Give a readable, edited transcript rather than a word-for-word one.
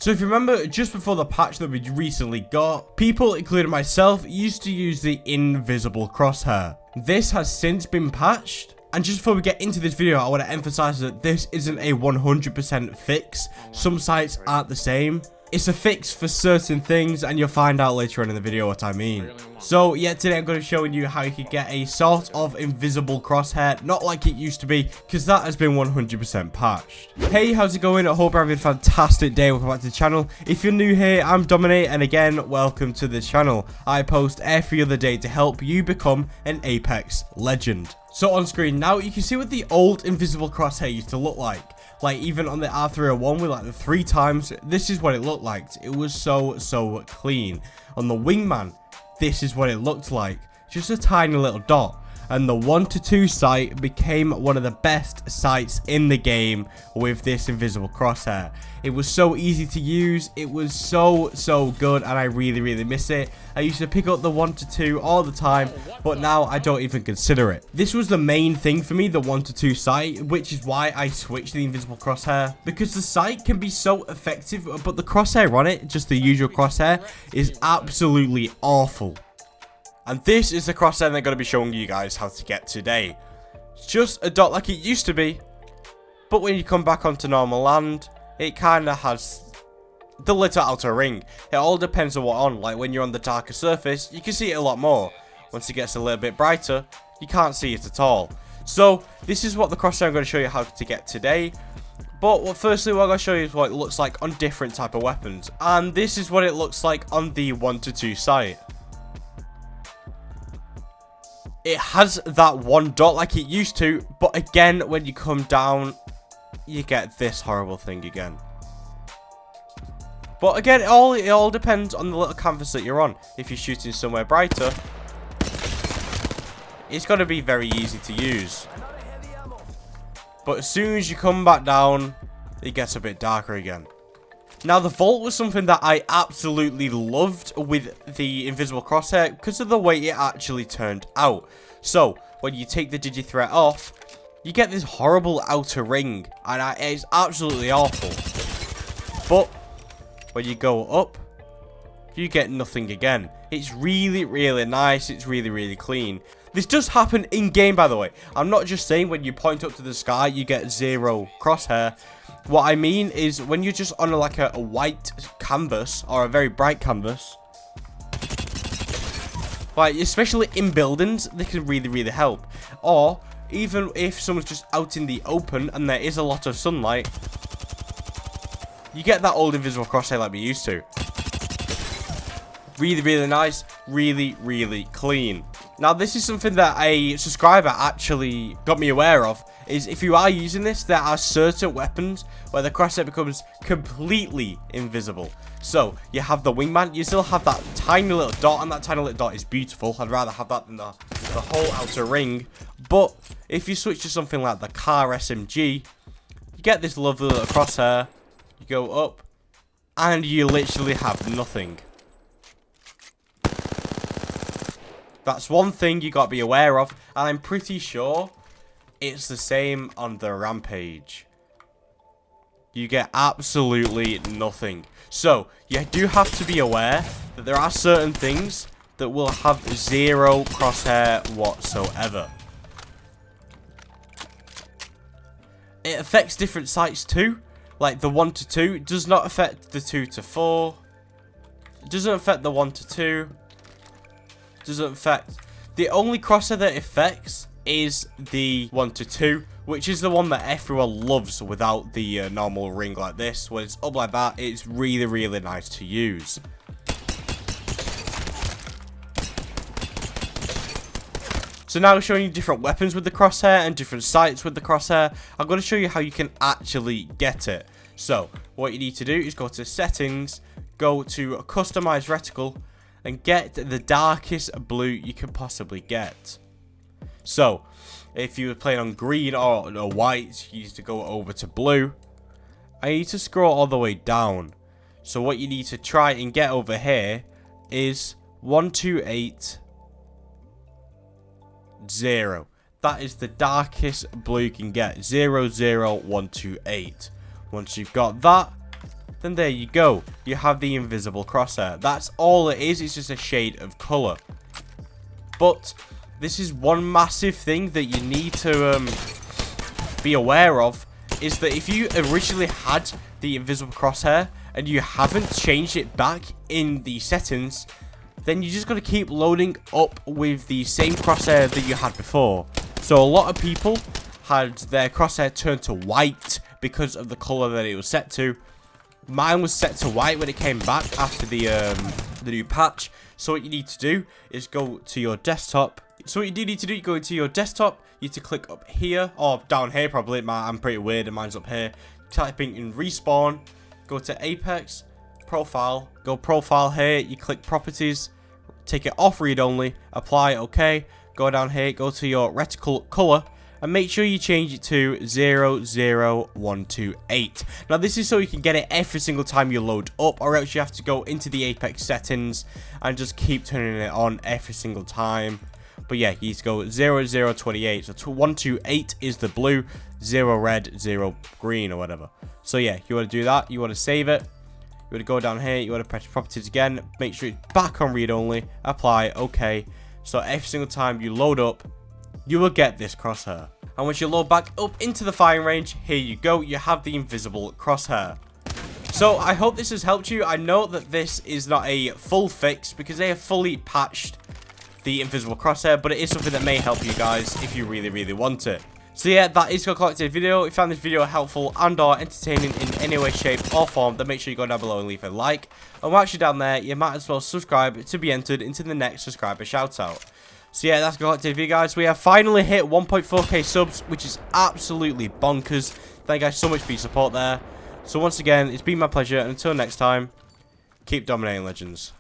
So if you remember, just before the patch that we recently got, people, including myself, used to use the invisible crosshair. This has since been patched. And just before we get into this video, I want to emphasize that this isn't a 100% fix. Some sites aren't the same. It's a fix for certain things, and you'll find out later on in the video what I mean. So yeah, today I'm going to be showing you how you can get a sort of invisible crosshair, not like it used to be, because that has been 100% patched. Hey, how's it going? I hope you're having a fantastic day. Welcome back to the channel. If you're new here, I'm Dominate, and again, welcome to the channel. I post every other day to help you become an Apex legend. So on screen now, you can see what the old invisible crosshair used to look like. Like, even on the R301 with like the 3 times, this is what it looked like. It was so clean. On the wingman, this is what it looked like. Just a tiny little dot. And the 1 to 2 site became one of the best sites in the game with this invisible crosshair. It was so easy to use. It was so good, and I really miss it. I used to pick up the 1 to 2 all the time, but now I don't even consider it. This was the main thing for me, the 1 to 2 site, which is why I switched to the invisible crosshair, because the site can be so effective, but the crosshair on it, just the usual crosshair, is absolutely awful. And this is the crosshair they're going to be showing you guys how to get today. It's just a dot like it used to be, but when you come back onto normal land, it kind of has the little outer ring. It all depends on what on. Like when you're on the darker surface, you can see it a lot more. Once it gets a little bit brighter, you can't see it at all. So this is what the crosshair I'm going to show you how to get today. But firstly, what I'm going to show you is what it looks like on different type of weapons. And this is what it looks like on the 1 to 2 site. It has that one dot like it used to, but again, when you come down, you get this horrible thing again. But again, it all depends on the little canvas that you're on. If you're shooting somewhere brighter, it's going to be very easy to use. But as soon as you come back down, it gets a bit darker again. Now, the vault was something that I absolutely loved with the invisible crosshair because of the way it actually turned out. So, when you take the digi-threat off, you get this horrible outer ring, and it's absolutely awful. But when you go up, you get nothing again. It's really nice. It's really clean. This does happen in-game, by the way. I'm not just saying when you point up to the sky, you get 0 crosshair. What I mean is when you're just on like a white canvas or a very bright canvas, like especially in buildings, they can really help. Or even if someone's just out in the open and there is a lot of sunlight, you get that old invisible crosshair like we used to. Really nice, really clean. Now, this is something that a subscriber actually got me aware of, is if you are using this, there are certain weapons where the crosshair becomes completely invisible. So, you have the wingman, you still have that tiny little dot, and that tiny little dot is beautiful. I'd rather have that than the whole outer ring. But, if you switch to something like the car SMG, you get this lovely little crosshair, you go up, and you literally have nothing. That's one thing you got to be aware of, and I'm pretty sure it's the same on the Rampage. You get absolutely nothing. So, you do have to be aware that there are certain things that will have 0 crosshair whatsoever. It affects different sites too. Like the 1 to 2 does not affect the 2 to 4. It doesn't affect the 1 to 2. Doesn't affect. The only crosshair that affects is the 1 to 2, which is the one that everyone loves without the normal ring like this. When it's up like that, it's really nice to use. So now showing you different weapons with the crosshair and different sites with the crosshair, I'm going to show you how you can actually get it. So what you need to do is go to settings, go to customize reticle, and get the darkest blue you can possibly get. So, if you were playing on green or white, you need to go over to blue. And you need to scroll all the way down. So what you need to try and get over here is 1280. That is the darkest blue you can get. 00128. Once you've got that, then there you go. You have the invisible crosshair. That's all it is. It's just a shade of color. But this is one massive thing that you need to be aware of, is that if you originally had the invisible crosshair and you haven't changed it back in the settings, then you just got to keep loading up with the same crosshair that you had before. So a lot of people had their crosshair turned to white because of the color that it was set to. Mine was set to white when it came back after the new patch. So what you need to do is go to your desktop. So what you do need to do, you go into your desktop, you need to click up here, or down here probably. I'm pretty weird and mine's up here. Typing in respawn, go to Apex, profile, go profile here, you click properties, take it off read only, apply, okay, go down here, go to your reticle color, and make sure you change it to 00128. Now this is so you can get it every single time you load up, or else you have to go into the Apex settings and just keep turning it on every single time. But yeah, you need to go 0028. So 128 is the blue, 0 red, 0 green, or whatever. So yeah, you want to do that. You want to save it. You want to go down here. You want to press properties again. Make sure it's back on read only. Apply. Okay. So every single time you load up, you will get this crosshair. And once you load back up into the firing range, here you go. You have the invisible crosshair. So I hope this has helped you. I know that this is not a full fix because they have fully patched the invisible crosshair, but it is something that may help you guys if you really want it. So yeah, that is the collected video. If you found this video helpful and or entertaining in any way, shape or form, then make sure you go down below and leave a like. And whilst you're down there, you might as well subscribe to be entered into the next subscriber shout out. So yeah, that's the collected video, guys. We have finally hit 1.4k subs, which is absolutely bonkers. Thank you guys so much for your support there. So once again, it's been my pleasure, and until next time, keep dominating, legends.